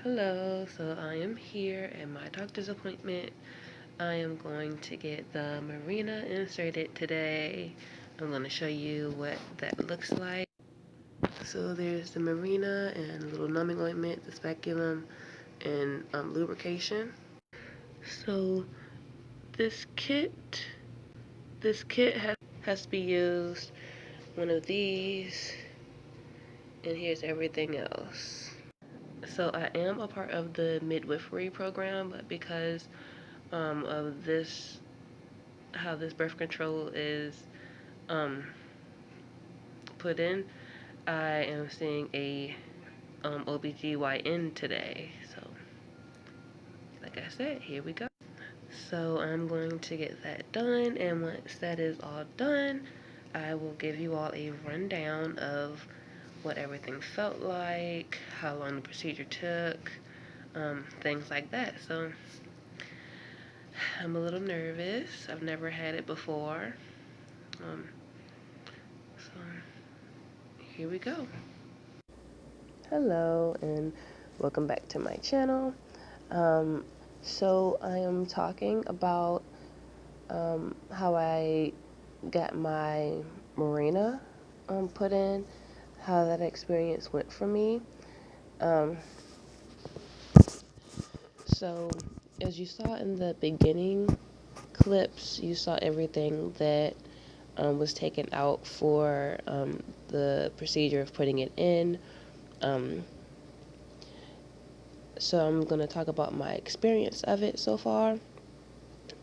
Hello, so I am here at my doctor's appointment. I am going to get the MIRENA inserted today. I'm going to show you what that looks like. So there's the MIRENA and a little numbing ointment, the speculum, and lubrication. So this kit, has to be used. One of these, and here's everything else. So I am a part of the midwifery program, but because of this, how this birth control is um, put in, I am seeing a OBGYN today. So, like I said, here we go. So I'm going to get that done, and once that is all done, I will give you all a rundown of what everything felt like, how long the procedure took, things like that. So I'm a little nervous. I've never had it before. Um, so here we go. Hello and welcome back to my channel. Um, so I am talking about how I got my MIRENA put in, how that experience went for me. Um, so as you saw in the beginning clips, you saw everything that was taken out for the procedure of putting it in. So I'm going to talk about my experience of it so far.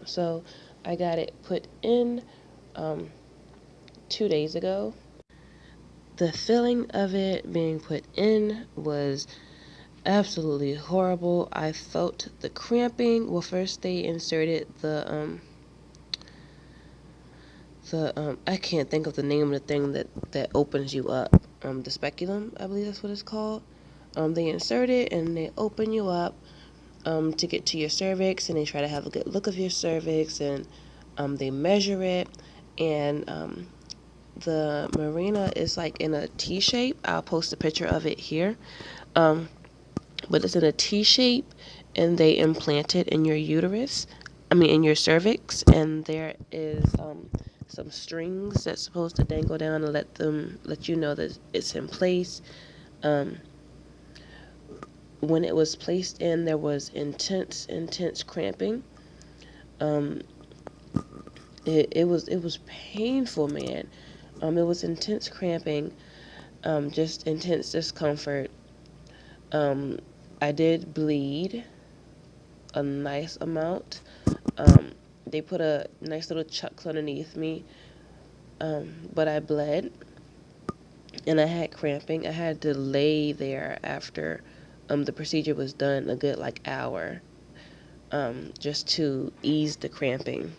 So I got it put in 2 days ago. The feeling of it being put in was absolutely horrible. I felt the cramping. Well, first they inserted the I can't think of the name of the thing that opens you up. The speculum, I believe that's what it's called. They insert it and they open you up to get to your cervix, and they try to have a good look of your cervix, and they measure it, and the MIRENA is like in a T shape. I'll post a picture of it here. But it's in a T shape, and they implant it in your uterus. In your cervix, and there is some strings that's supposed to dangle down and let you know that it's in place. Um, when it was placed in, there was intense cramping. Um, it was painful, man. It was intense cramping, just intense discomfort. Um, I did bleed a nice amount. Um, they put a nice little chucks underneath me, but I bled and I had cramping. I had to lay there after the procedure was done a good hour, just to ease the cramping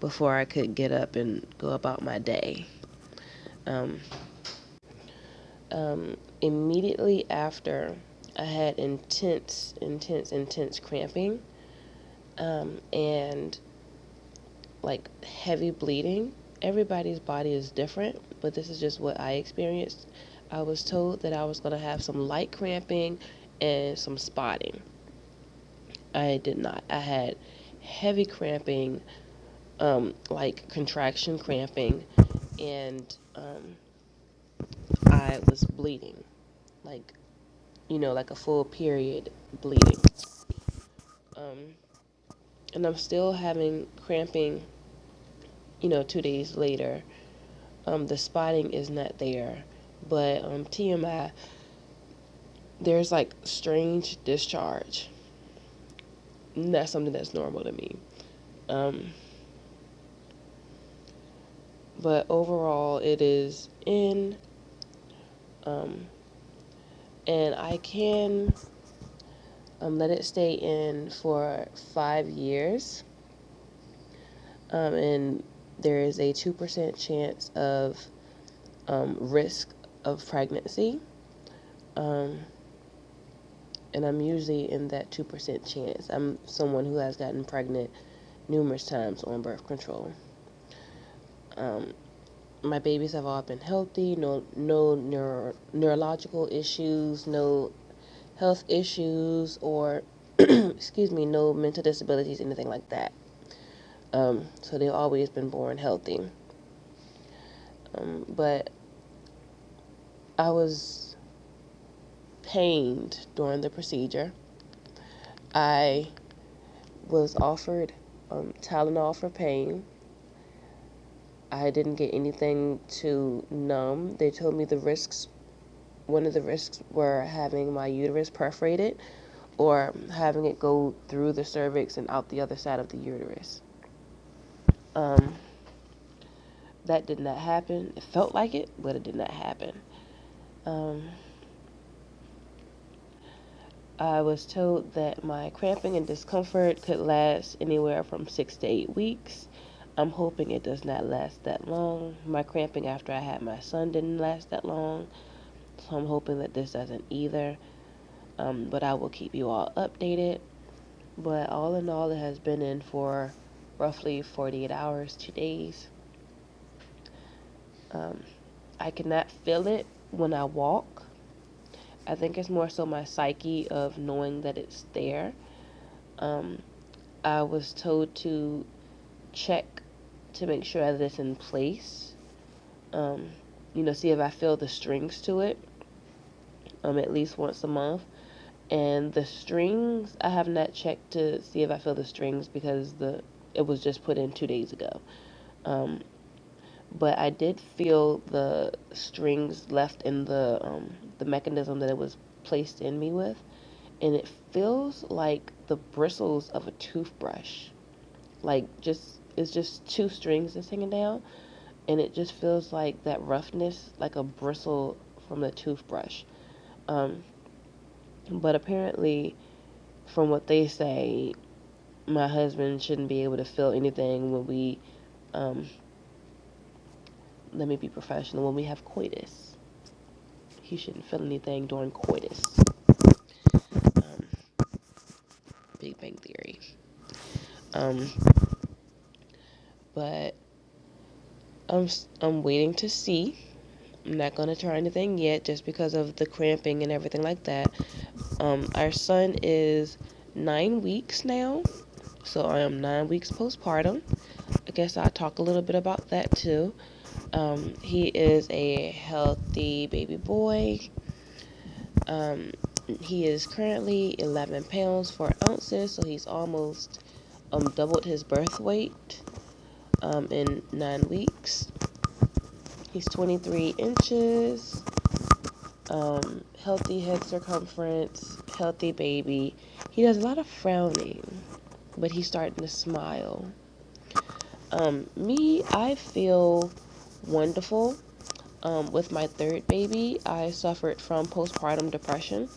before I could get up and go about my day. Um, Immediately after, I had intense cramping, and like heavy bleeding. Everybody's body is different, but this is just what I experienced. I was told that I was going to have some light cramping and some spotting. I did not. I had heavy cramping, like contraction cramping, and I was bleeding, like, like a full period bleeding. Um, and I'm still having cramping, 2 days later. The spotting is not there, but TMI, there's like strange discharge. And that's something that's normal to me. Um, but overall, it is in, um, and I can let it stay in for 5 years. And there is a 2% chance of risk of pregnancy. Um, and I'm usually in that 2% chance. I'm someone who has gotten pregnant numerous times on birth control. My babies have all been healthy, no neurological issues, no health issues or, excuse me, no mental disabilities, anything like that. So they've always been born healthy. But I was pained during the procedure. I was offered Tylenol for pain. I didn't get anything to numb. They told me one of the risks were having my uterus perforated or having it go through the cervix and out the other side of the uterus. That did not happen. It felt like it, but it did not happen. I was told that my cramping and discomfort could last anywhere from 6 to 8 weeks. I'm hoping it does not last that long. My cramping after I had my son didn't last that long, so I'm hoping that this doesn't either. But I will keep you all updated. But all in all, it has been in for roughly 48 hours, 2 days. I cannot feel it when I walk. I think it's more so my psyche of knowing that it's there. I was told to check to make sure that it's in place. See if I feel the strings to it. At least once a month. And the strings, I have not checked to see if I feel the strings because it was just put in 2 days ago. But I did feel the strings left in the mechanism that it was placed in me with, and it feels like the bristles of a toothbrush. Like it's just 2 strings that's hanging down, and it just feels like that roughness, like a bristle from a toothbrush. But apparently, from what they say, my husband shouldn't be able to feel anything when we, let me be professional, when we have coitus. He shouldn't feel anything during coitus. Big Bang Theory. But I'm waiting to see. I'm not gonna try anything yet, just because of the cramping and everything like that. Our son is 9 weeks now, so I am 9 weeks postpartum. I guess I'll talk a little bit about that too. He is a healthy baby boy. He is currently 11 pounds 4 ounces, so he's almost doubled his birth weight in 9 weeks. He's 23 inches, healthy head circumference, healthy baby. He does a lot of frowning, but he's starting to smile. I feel wonderful. With my 3rd baby, I suffered from postpartum depression,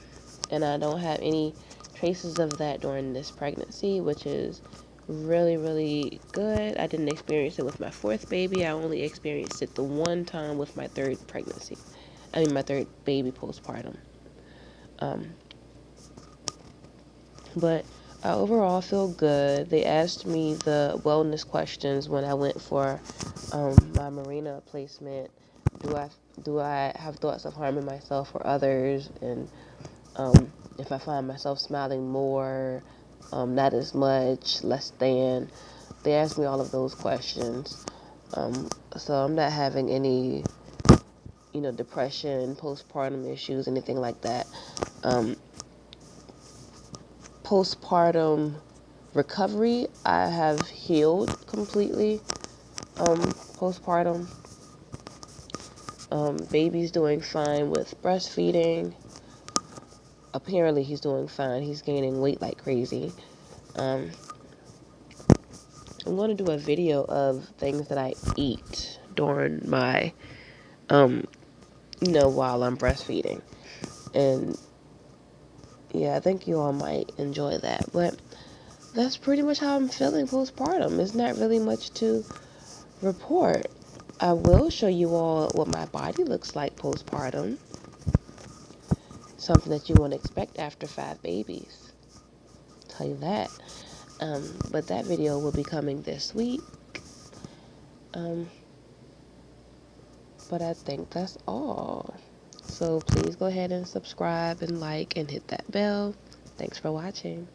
and I don't have any traces of that during this pregnancy, which is really, really good. I didn't experience it with my 4th baby. I only experienced it the one time with my 3rd pregnancy. My 3rd baby postpartum. But I overall feel good. They asked me the wellness questions when I went for my MIRENA placement. Do I have thoughts of harming myself or others? And if I find myself smiling more, not as much, less than. They asked me all of those questions. So I'm not having any, depression, postpartum issues, anything like that. Postpartum recovery, I have healed completely. Postpartum. Baby's doing fine with breastfeeding. Apparently he's doing fine. He's gaining weight like crazy. I'm going to do a video of things that I eat during my, while I'm breastfeeding. And yeah, I think you all might enjoy that. But that's pretty much how I'm feeling postpartum. It's not really much to report. I will show you all what my body looks like postpartum. Something that you won't expect after 5 babies. I'll tell you that. But that video will be coming this week. But I think that's all. So please go ahead and subscribe and like and hit that bell. Thanks for watching.